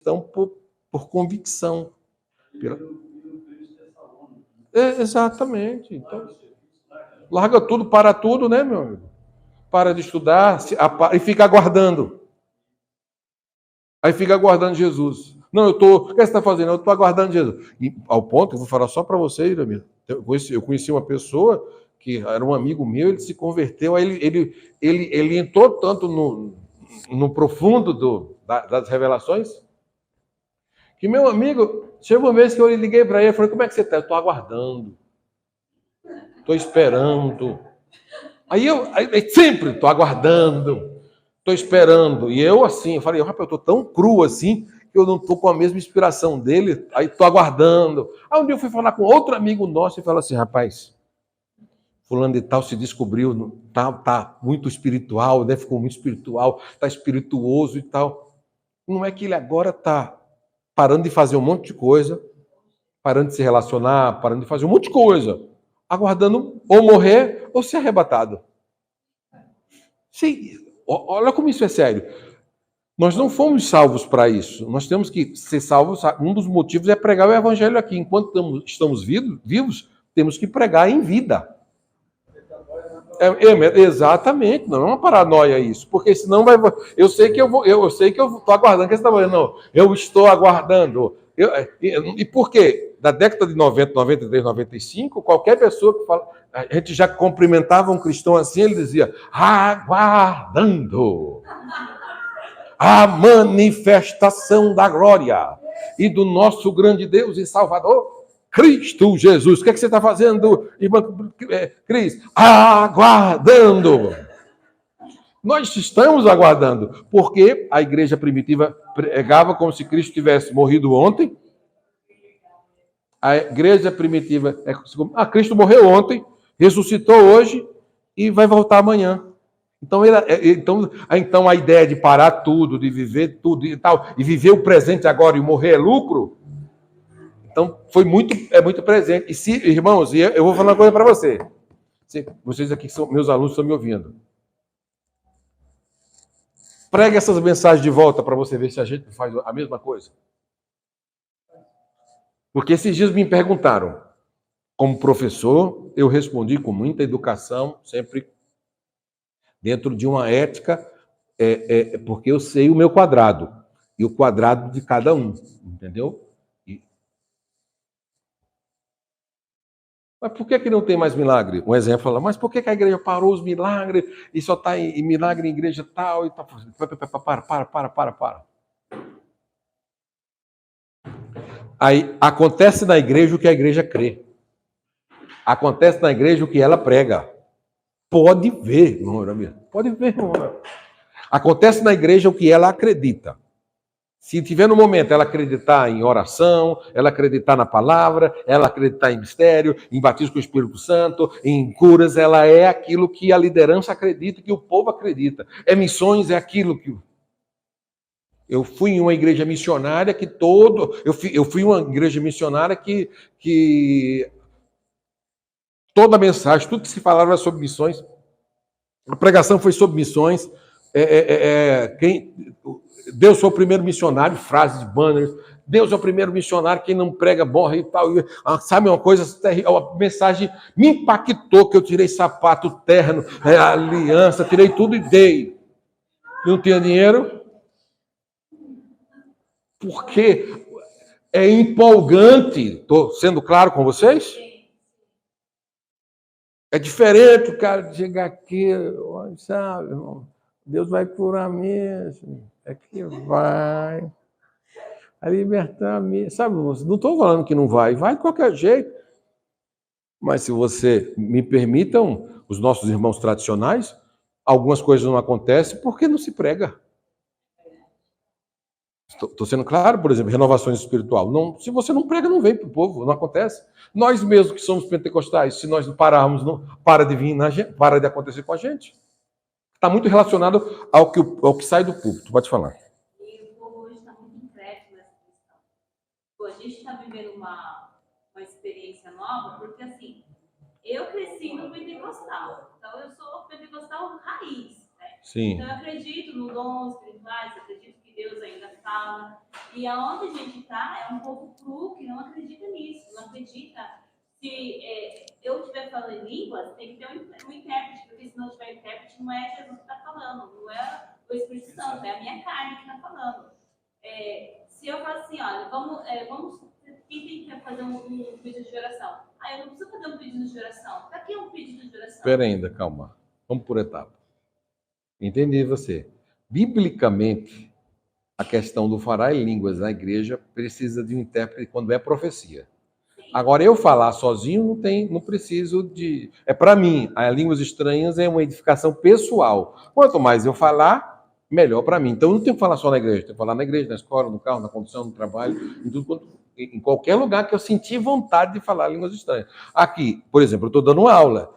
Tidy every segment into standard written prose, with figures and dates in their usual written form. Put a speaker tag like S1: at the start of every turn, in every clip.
S1: cristão por convicção. Exatamente. Então, larga tudo, para tudo, né, meu amigo? Para de estudar e fica aguardando. Aí fica aguardando Jesus. Não, o que você está fazendo? Eu estou aguardando Jesus. E ao ponto, eu vou falar só para você, Iramir. Eu conheci uma pessoa que era um amigo meu, ele se converteu, aí ele entrou tanto no profundo das revelações, que meu amigo, chegou uma vez que eu liguei para ele e falei, como é que você está? Eu estou aguardando. Estou esperando. Aí sempre estou aguardando. Estou esperando. E eu assim, eu falei, rapaz, eu estou tão cru assim, que eu não estou com a mesma inspiração dele, aí estou aguardando. Aí um dia eu fui falar com outro amigo nosso e falou assim, rapaz, fulano de tal se descobriu, tá muito espiritual, né? Ficou muito espiritual, tá espirituoso e tal. Não é que ele agora tá parando de fazer um monte de coisa, parando de se relacionar, parando de fazer um monte de coisa, aguardando ou morrer ou ser arrebatado. Sim, olha como isso é sério. Nós não fomos salvos para isso. Nós temos que ser salvos. Um dos motivos é pregar o evangelho aqui. Enquanto estamos vivos, temos que pregar em vida. Exatamente, não é uma paranoia isso, porque senão vai. Eu sei que eu sei que eu estou aguardando que você está falando. Não, eu estou aguardando. E por quê? Da década de 90, 93, 95, qualquer pessoa que fala. A gente já cumprimentava um cristão assim, ele dizia, aguardando a manifestação da glória e do nosso grande Deus e Salvador, Cristo Jesus. O que é que você está fazendo, irmã Cris? Aguardando. Nós estamos aguardando, porque a igreja primitiva pregava como se Cristo tivesse morrido ontem. A igreja primitiva é como, Cristo morreu ontem, ressuscitou hoje e vai voltar amanhã. Então a ideia de parar tudo, de viver tudo e tal, e viver o presente agora e morrer é lucro, então é muito presente. E se, irmãos, eu vou falar uma coisa para você. Vocês aqui que são meus alunos estão me ouvindo. Pregue essas mensagens de volta para você ver se a gente faz a mesma coisa. Porque esses dias me perguntaram, como professor, eu respondi com muita educação, sempre dentro de uma ética, porque eu sei o meu quadrado e o quadrado de cada um, entendeu? Mas por que não tem mais milagre? Um exemplo fala, mas por que a igreja parou os milagres e só está em milagre em igreja tal e tal? Para. Aí acontece na igreja o que a igreja crê. Acontece na igreja o que ela prega. Pode ver, irmão Ramiro. Pode ver, irmão. Acontece na igreja o que ela acredita. Se tiver no momento ela acreditar em oração, ela acreditar na palavra, ela acreditar em mistério, em batismo com o Espírito Santo, em curas, ela é aquilo que a liderança acredita, que o povo acredita. É missões, é aquilo que... Eu fui em uma igreja missionária que eu fui em uma igreja missionária que toda a mensagem, tudo que se falava era sobre missões. A pregação foi sobre missões. Deus foi o primeiro missionário, frases, banners. Deus é o primeiro missionário, quem não prega morre e tal. Sabe uma coisa? A mensagem me impactou, que eu tirei sapato, terno, aliança, tirei tudo e dei. Não tinha dinheiro? Porque é empolgante. Estou sendo claro com vocês? É diferente o cara chegar aqui, sabe, irmão? Deus vai curar mesmo. É que vai libertar mesmo. Sabe, não estou falando que não vai de qualquer jeito. Mas se você me permitam, os nossos irmãos tradicionais, algumas coisas não acontecem porque não se prega. Estou sendo claro, por exemplo, renovações espiritual. Não, se você não prega, não vem para o povo, não acontece. Nós mesmos que somos pentecostais, se nós pararmos, não para de vir na gente, para de acontecer com a gente. Está muito relacionado ao que sai do púlpito. Pode falar.
S2: E o povo hoje está muito incrédulo nessa questão. A gente está vivendo uma experiência nova, porque assim, eu cresci no pentecostal, então eu sou pentecostal raiz. Né?
S1: Sim.
S2: Então eu acredito no dons espirituais, acredito que Deus ainda fala. E aonde a gente está é um povo cru que não acredita nisso, não acredita. Se eu estiver falando em línguas, tem que ter um intérprete, porque se não tiver intérprete, não é Jesus que está falando, não é o Espírito Santo, é a minha carne que está falando. Se eu falar assim, olha, vamos quem quer fazer um pedido de oração? Eu não preciso fazer um pedido de oração. Para que um pedido de oração?
S1: Espera ainda, calma. Vamos por etapa. Entendi você. Biblicamente, a questão do falar em línguas na igreja precisa de um intérprete quando é profecia. Agora, eu falar sozinho não preciso de... É para mim, as línguas estranhas é uma edificação pessoal. Quanto mais eu falar, melhor para mim. Então, eu não tenho que falar só na igreja. Tenho que falar na igreja, na escola, no carro, na condução, no trabalho, em qualquer lugar que eu sentir vontade de falar línguas estranhas. Aqui, por exemplo, eu estou dando aula.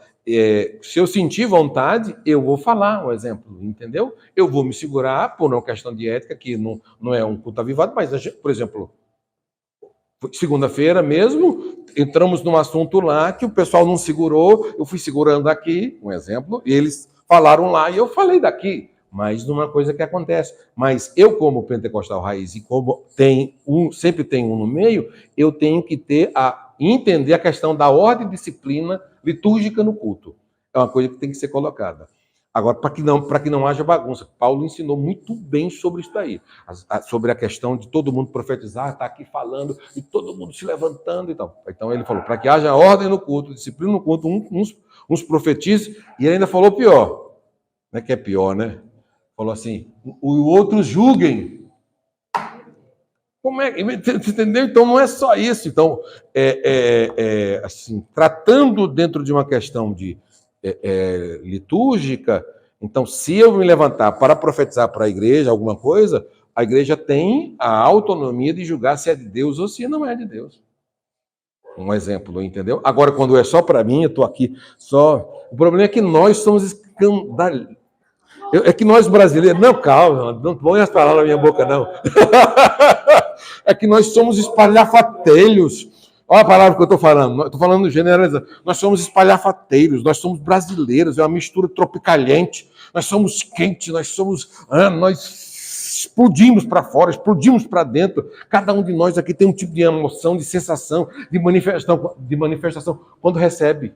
S1: Se eu sentir vontade, eu vou falar um exemplo, entendeu? Eu vou me segurar por uma questão de ética, que não é um culto avivado, mas, por exemplo... Segunda-feira mesmo, entramos num assunto lá que o pessoal não segurou, eu fui segurando aqui, um exemplo, e eles falaram lá e eu falei daqui, mas numa coisa que acontece. Mas eu, como pentecostal raiz, e como sempre tem um no meio, eu tenho que entender a questão da ordem e disciplina litúrgica no culto. É uma coisa que tem que ser colocada. Agora, para que não haja bagunça, Paulo ensinou muito bem sobre isso daí, sobre a questão de todo mundo profetizar, estar aqui falando, e todo mundo se levantando e tal. Então ele falou, para que haja ordem no culto, disciplina no culto, uns profetizem, e ele ainda falou pior, não é que é pior, né? Falou assim, os outros julguem. Como é? Entendeu? Então não é só isso. Então, assim, tratando dentro de uma questão de litúrgica, então, se eu me levantar para profetizar para a igreja alguma coisa, a igreja tem a autonomia de julgar se é de Deus ou se não é de Deus. Um exemplo, entendeu? Agora, quando é só para mim, eu estou aqui só... O problema é que nós somos escandalizados. É que nós brasileiros... Não, calma, não põe as palavras na minha boca, não. É que nós somos espalhafateiros. Olha a palavra que eu estou falando. Estou falando generalizando. Nós somos espalhafateiros, nós somos brasileiros, é uma mistura tropicalhente. Nós somos quentes, nós explodimos para fora, explodimos para dentro. Cada um de nós aqui tem um tipo de emoção, de sensação, de manifestação quando recebe.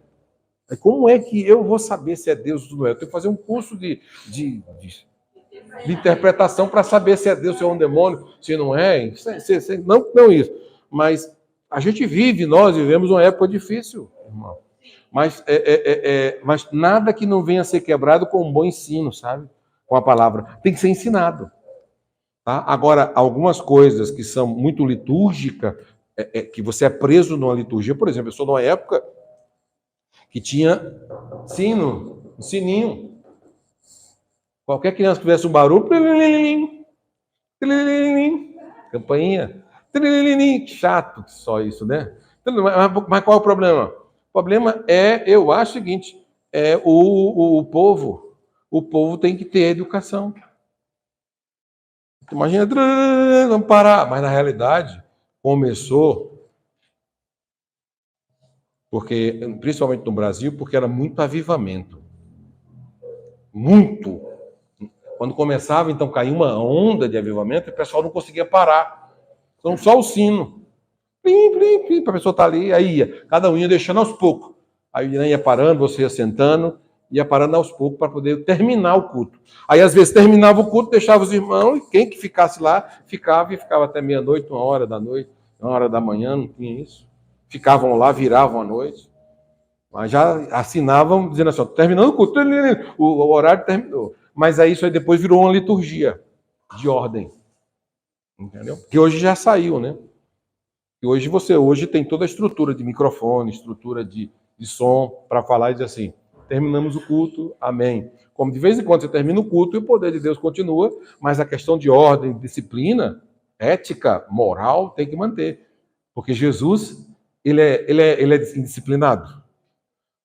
S1: Como é que eu vou saber se é Deus ou não é? Eu tenho que fazer um curso de interpretação para saber se é Deus, se é um demônio, se não é. Não isso. Mas a gente nós vivemos uma época difícil, irmão. Mas nada que não venha a ser quebrado com um bom ensino, sabe? Com a palavra. Tem que ser ensinado. Tá? Agora, algumas coisas que são muito litúrgicas, que você é preso numa liturgia, por exemplo, eu sou numa época que tinha um sininho. Qualquer criança que tivesse um barulho, campainha, que chato só isso, né? Mas qual é o problema? O problema eu acho o seguinte, o povo tem que ter educação. Imagina, vamos parar, mas na realidade começou porque, principalmente no Brasil, porque era muito avivamento. Muito. Quando começava, então, cair uma onda de avivamento, o pessoal não conseguia parar. Então, só o sino. Plim, plim, plim, para a pessoa estar ali, aí ia. Cada um ia deixando aos poucos. Aí ia parando, você ia sentando, ia parando aos poucos para poder terminar o culto. Aí, às vezes, terminava o culto, deixava os irmãos, e quem que ficasse lá, ficava até meia-noite, 1h da noite, 1h da manhã, não tinha isso. Ficavam lá, viravam à noite. Mas já assinavam, dizendo assim, terminando o culto, o horário terminou. Mas aí isso aí depois virou uma liturgia de ordem. Entendeu? Que hoje já saiu, né? E hoje tem toda a estrutura de microfone, estrutura de som para falar e dizer assim, terminamos o culto, amém. Como de vez em quando você termina o culto e o poder de Deus continua, mas a questão de ordem, disciplina, ética, moral, tem que manter. Porque Jesus, ele é indisciplinado.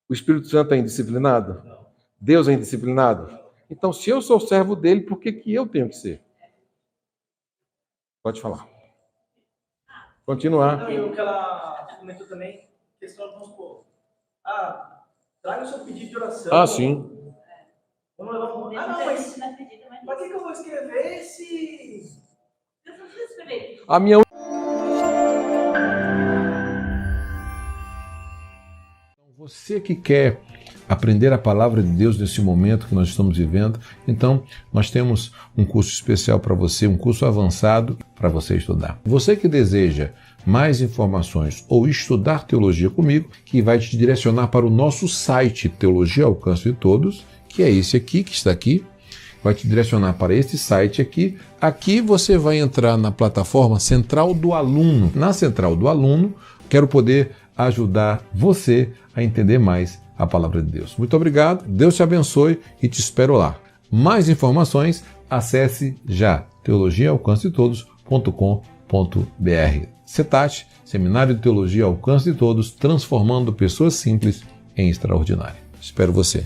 S1: O Espírito Santo é indisciplinado? Deus é indisciplinado? Então, se eu sou servo dele, por que eu tenho que ser? Pode falar. Continuar.
S3: Não, e o que ela comentou também, questão de vamos supor, traga o seu pedido de oração.
S1: Sim.
S3: Vamos levar um... não, mas para que eu vou escrever se
S2: Eu só preciso escrever.
S1: A minha Você que quer aprender a palavra de Deus nesse momento que nós estamos vivendo, então nós temos um curso especial para você, um curso avançado para você estudar. Você que deseja mais informações ou estudar teologia comigo, que vai te direcionar para o nosso site Teologia ao Alcance de Todos, que é esse aqui, que está aqui, vai te direcionar para esse site aqui. Aqui você vai entrar na plataforma Central do Aluno. Na Central do Aluno, quero poder ajudar você a entender mais a palavra de Deus. Muito obrigado, Deus te abençoe e te espero lá. Mais informações, acesse já teologiaalcancetodos.com.br. CETAT, Seminário de Teologia ao Alcance de Todos, transformando pessoas simples em extraordinárias. Espero você.